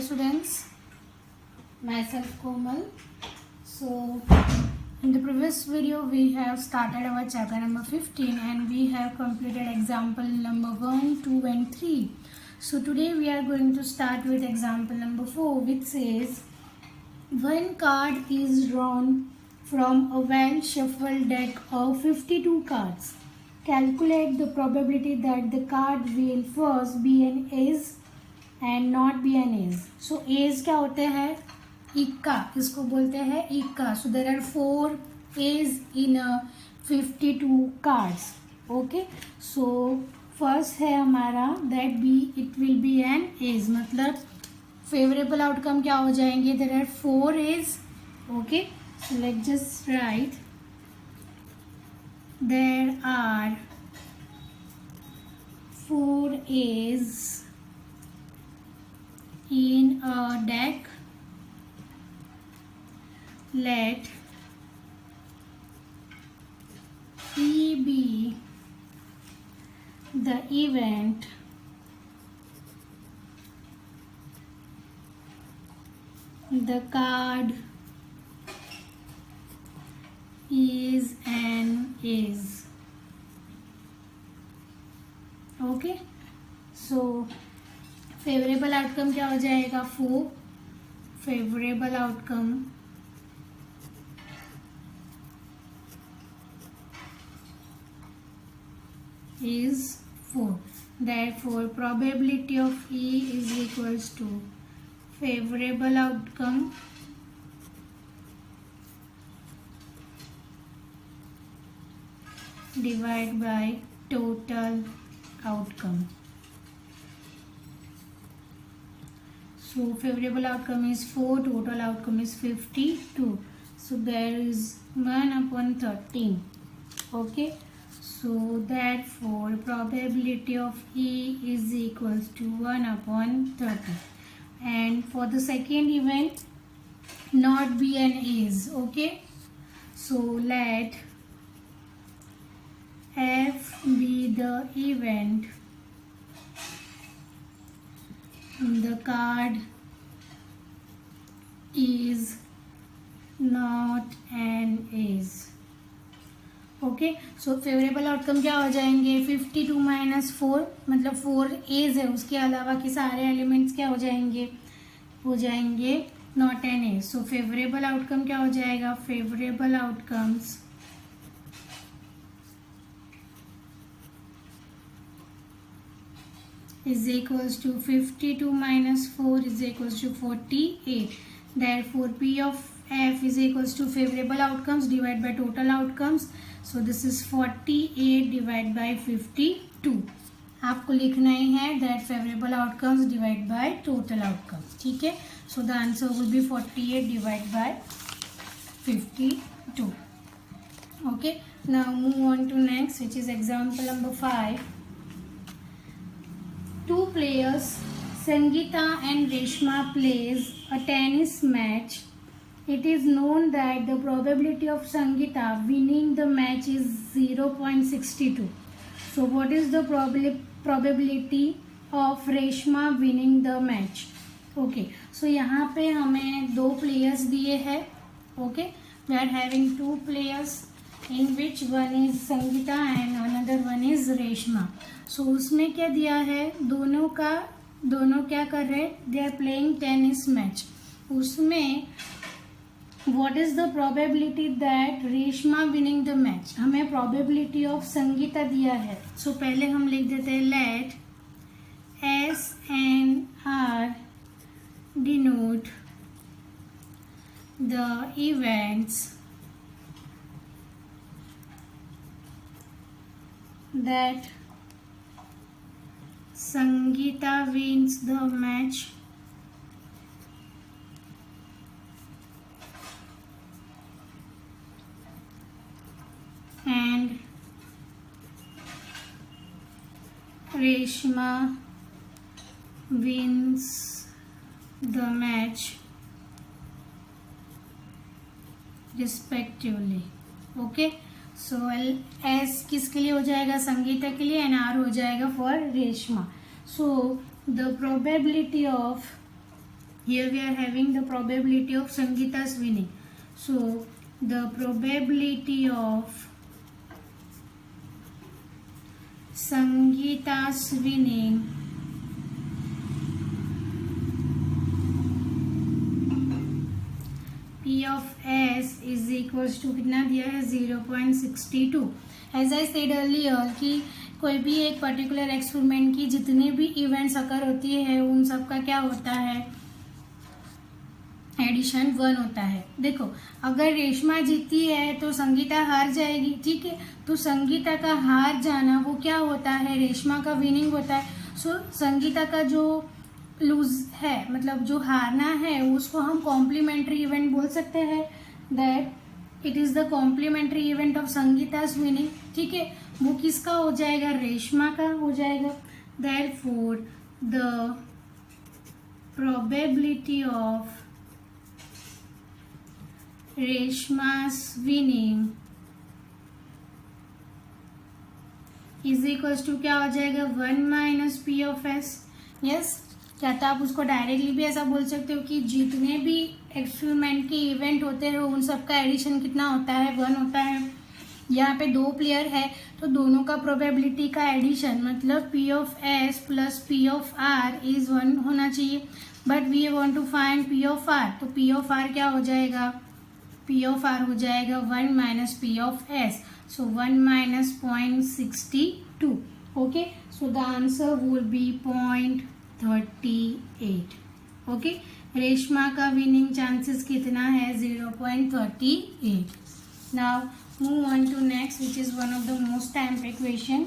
students, myself Komal. So in the previous video we have started our chapter number 15 and we have completed example number 1, 2 and 3. So today we are going to start with example number 4, which says one card is drawn from a well shuffled deck of 52 cards. Calculate the probability that the card will first be an ace and not be an ace. So ace क्या होते हैं? इक्का, इसको बोलते हैं इक्का. So there are 4 ace in a 52 cards. Okay. So first है हमारा that be it will be an ace. मतलब favorable outcome क्या हो जाएंगे? There are 4 ace. Okay. So let's just write. There are 4 a's in a deck. Let E be the event the card is an ace. Okay. So favorable outcome क्या हो जाएगा? 4. Favorable outcome is 4. Therefore probability of E is equals to favorable outcome divided by total outcome. So favorable outcome is 4, total outcome is 52. So there is 1/13. Okay. So therefore probability of E is equals to 1/30. And for the second event, not be an ace. Okay. So let F be the event the card is not an ace. Okay. So favourable outcome क्या हो जाएंगे? 52 minus 4 मतलब 4 as है, उसके अलावा के सारे elements क्या हो जाएंगे? हो जाएंगे not an edge. So favourable outcome क्या हो जाएगा? Favourable outcomes is equals to 52 minus 4 is equals to 48. Therefore P of F is equals to favorable outcomes divided by total outcomes. So this is 48 divided by 52. आपको लिखना ही है that favorable outcomes divided by total outcomes. ठीक है. So the answer will be 48 divided by 52. Okay. Now move on to next, which is example number 5. Two players, Sangeeta and Reshma, plays a tennis match. It is known that the probability of Sangeeta winning the match is 0.62. So what is the probability of Reshma winning the match? Okay. So यहाँ पे हमें 2 players दिए हैं. Okay. We are having 2 players in which one is Sangeeta and another one is Reshma. So उसमें क्या दिया है? दोनों क्या कर रहे हैं? They are playing tennis match. उसमें what is the probability that Reshma winning the match? हमें probability of Sangeeta दिया है. So पहले हम लिख देते हैं let S and R denote the events that Sangeeta wins the match and Reshma wins the match respectively. Okay. So S किसके लिए हो जाएगा? संगीता के लिए. एंड आर हो जाएगा for Reshma. So the probability of here we are having the probability of Sangeeta's winning. So the probability of Sangeeta's winning P of S is equals to कितना दिया है 0.62. As I said earlier कि कोई भी एक particular experiment की जितने भी इवेंट्स अकर होती है उन सब का क्या होता है, एडिशन 1 होता है. देखो अगर रेशमा जीतती है तो संगीता हार जाएगी, ठीक है. तो संगीता का हार जाना वो क्या होता है, रेशमा का विनिंग होता है. सो संगीता का जो लूज है मतलब जो हारना है उसको हम कॉम्प्लीमेंट्री इवेंट बोल सकते हैं. That it is the complimentary event of Sangeeta's winning. ठीक है, वो किसका हो जाएगा, रेशमा का हो जाएगा. Therefore the probability of Reshma's winning is equals to क्या हो जाएगा 1 minus P of S. Yes, क्या तो आप उसको डायरेक्टली भी ऐसा बोल सकते हो कि जितने भी एक्सपेरिमेंट के इवेंट होते हैं उन सब का एडिशन कितना होता है, 1 होता है. यहाँ पे 2 प्लेयर है तो दोनों का प्रोबेबिलिटी का एडिशन मतलब P of S plus P of R is 1 होना चाहिए. But we want to find P of R, तो पी ऑफ आर क्या हो जाएगा, पी ऑफ आर हो जाएगा 1 minus P of S. So 1 minus 0.62. Okay, so the answer would be 0.38. Okay, Reshma का winning chances कितना है 0.38. Now move on to next which is one of the most time question.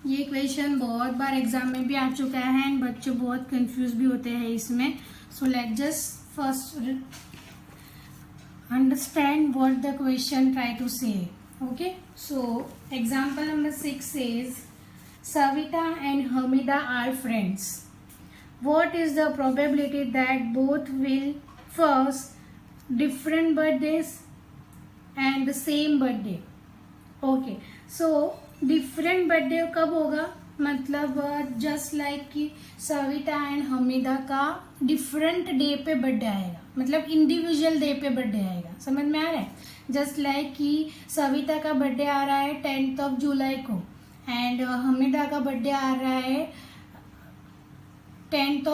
ये question बहुत बार exam में भी आ चुका है एंड बच्चे बहुत कंफ्यूज भी होते हैं इसमें. So let just first understand what the question try to say. Okay, so example number 6 says Savita and Hamida are friends. What is the probability that both will first different birthdays and the same birthday? Okay, so different birthday कब होगा, मतलब just like कि Savita and Hamida का different day पे birthday आएगा, मतलब individual day पे birthday आएगा. समझ में आ रहा है. जस्ट लाइक कि सविता का बर्थडे आ रहा है 10th जुलाई को एंड हमीदा का बर्थडे आ रहा है 10th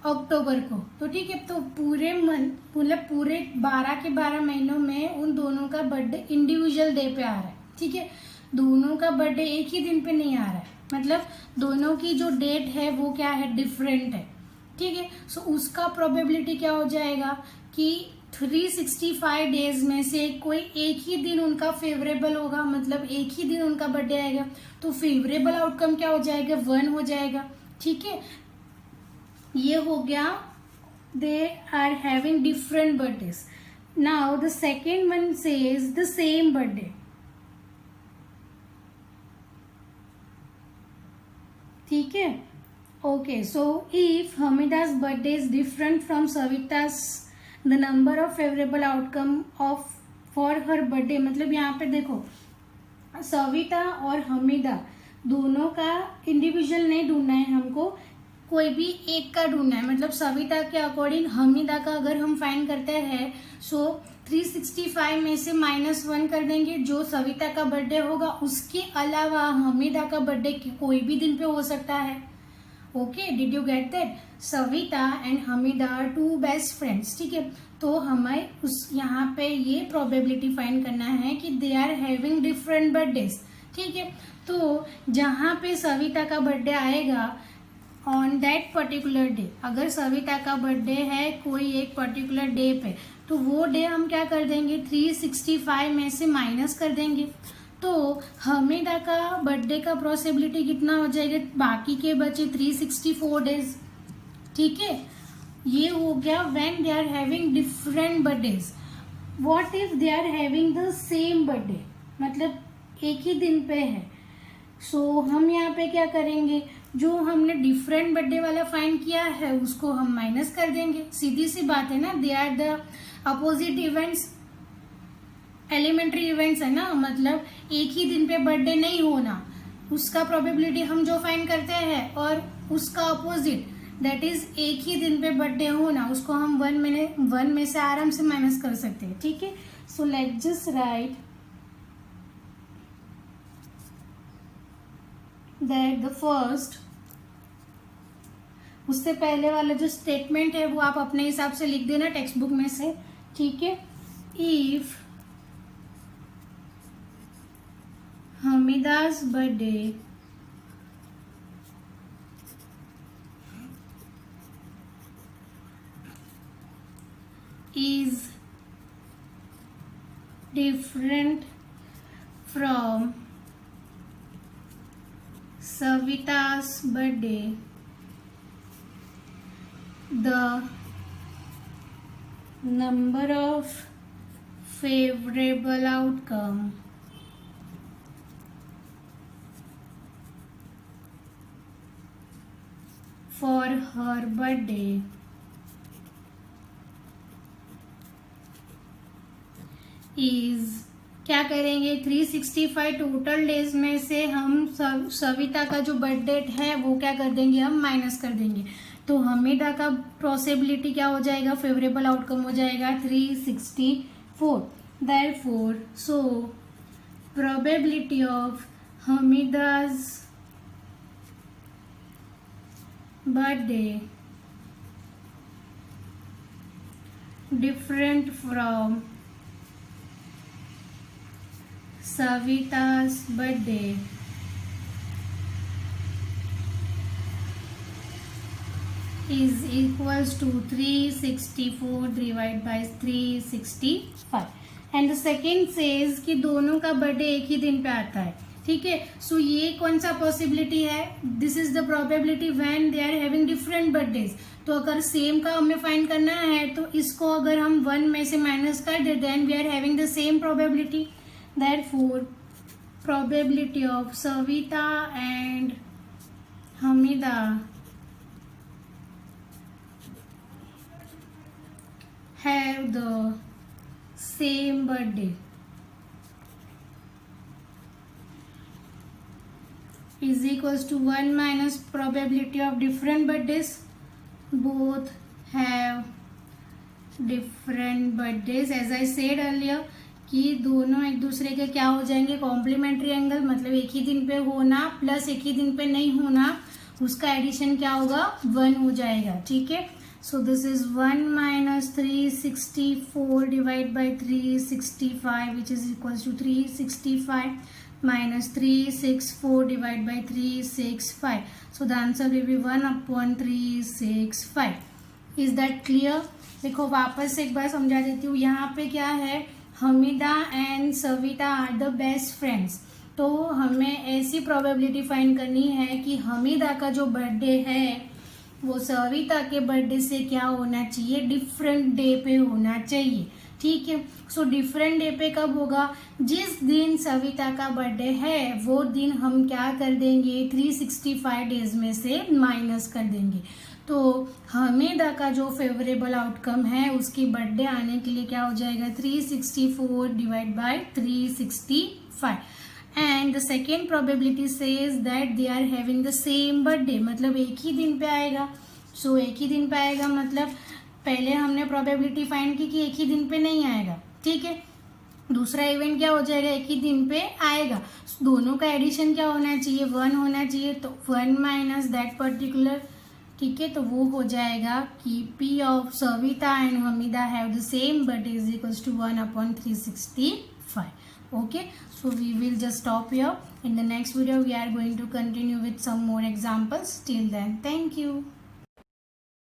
अक्टूबर को. तो ठीक है, तो पूरे मंथ मतलब पूरे 12 के 12 महीनों में उन दोनों का बर्थडे इंडिविजुअल डे पे आ रहा है. ठीक है, दोनों का बर्थडे एक ही दिन पे नहीं आ रहा है, मतलब दोनों की जो डेट है वो क्या है, डिफरेंट है. ठीक है, सो उसका प्रोबेबिलिटी क्या हो जाएगा कि 365 डेज में से कोई एक ही दिन उनका फेवरेबल होगा, मतलब एक ही दिन उनका बर्थडे आएगा. तो फेवरेबल आउटकम क्या हो जाएगा, 1 हो जाएगा. ठीक है, ये हो गया they are having different birthdays. Now the second one says the same birthday. ठीक है, okay. So if Hamida's birthday is different from Savita's the number of favourable outcome of for हर बर्थडे, मतलब यहाँ पे देखो सविता और हमीदा दोनों का इंडिविजुअल नहीं ढूंढना है हमको, कोई भी एक का ढूंढना है. मतलब सविता के अकॉर्डिंग हमीदा का अगर हम फाइंड करते हैं सो 365 में से -1 कर देंगे, जो सविता का बर्थडे होगा. उसके अलावा हमीदा का बर्थडे कोई भी दिन पे हो सकता है. Okay, did you get that. Savita and Hamida are 2 best friends. ठीक है, तो हमें उस यहाँ पे ये प्रोबेबिलिटी फाइंड करना है कि they are having different birthdays. ठीक है, तो जहाँ पे सविता का बर्थडे आएगा ऑन दैट पर्टिकुलर डे, अगर सविता का बर्थडे है कोई एक पर्टिकुलर डे पे, तो वो डे हम क्या कर देंगे 365 में से माइनस कर देंगे. तो हमीदा का बर्थडे का पॉसिबिलिटी कितना हो जाएगा, बाकी के बचे 364 डेज. ठीक है, ये हो गया when they are having different birthdays. What if they are having the same birthday, मतलब एक ही दिन पे है. सो हम यहाँ पे क्या करेंगे, जो हमने डिफरेंट बर्थडे वाला फाइंड किया है उसको हम माइनस कर देंगे. सीधी सी बात है ना, they are the opposite events, elementary events है ना, मतलब एक ही दिन पे बर्थडे नहीं होना, उसका प्रोबेबिलिटी हम जो फाइंड करते हैं और उसका अपोजिट दैट इज एक ही दिन पे बर्थडे हो ना, उसको हम 1 में से आराम से माइनस कर सकते हैं, ठीक है। So let's just right that the first, उससे पहले वाला जो स्टेटमेंट है वो आप अपने हिसाब से लिख देना टेक्स्ट बुक में से, ठीक है। If Hamida's birthday is different from Savita's birthday, the number of favorable outcome for her birthday is, क्या करेंगे 365 टोटल डेज में से हम सविता का जो बर्थडे है वो क्या कर देंगे, हम माइनस कर देंगे। तो हमीदा का पॉसिबिलिटी क्या हो जाएगा, फेवरेबल आउटकम हो जाएगा 364। Therefore so probability of Hamida's birthday different from Savita's birthday is equals to 364 divided by 365 and the second says कि दोनों का बर्थडे एक ही दिन पे आता है, ठीक है। सो ये कौन सा पॉसिबिलिटी है, this is the probability when they are having different birthdays. तो अगर सेम का हमें फाइंड करना है तो इसको अगर हम 1 में से माइनस कर दे then we are having the same probability. Therefore probability of Savita and Hamida have the same birthday is equals to 1 minus probability of different birthdays, both have different birthdays as I said earlier कि दोनों एक दूसरे के क्या हो जाएंगे, complementary angle, मतलब एक ही दिन पे होना प्लस एक ही दिन पे नहीं होना, उसका एडिशन क्या होगा 1 हो जाएगा, ठीक है। So this is 1 minus 364 divide by 365 which is equals to 365 minus 364 divided by 365. So the answer will be 1/365. Is that clear? देखो वापस एक बार समझा देती हूँ। यहाँ पे क्या है, Hamida and Savita are the best friends. तो हमें ऐसी प्रोबेबिलिटी फाइंड करनी है कि हमीदा का जो बर्थडे है वो सविता के बर्थडे से क्या होना चाहिए, डिफरेंट डे पे होना चाहिए, ठीक है। सो डिफरेंट डे पे कब होगा, जिस दिन सविता का बर्थडे है वो दिन हम क्या कर देंगे, 365 डेज में से माइनस कर देंगे। तो हमीदा का जो फेवरेबल आउटकम है उसकी बर्थडे आने के लिए क्या हो जाएगा, 364 divide by 365 and the second probability says that they are having the same birthday, मतलब एक ही दिन पे आएगा। सो एक ही दिन पे आएगा मतलब पहले हमने प्रोबेबिलिटी फाइंड की कि एक ही दिन पे नहीं आएगा, ठीक है। दूसरा इवेंट क्या हो जाएगा, एक ही दिन पे आएगा। दोनों का एडिशन क्या होना चाहिए, 1 होना चाहिए। तो 1 माइनस दैट पर्टिकुलर, ठीक है। तो वो हो जाएगा कि P of Savita and Hamida have the same but is equals to 1/365. Okay, so we will just stop here. In the next video we are going to continue with some more examples. Till then, thank you.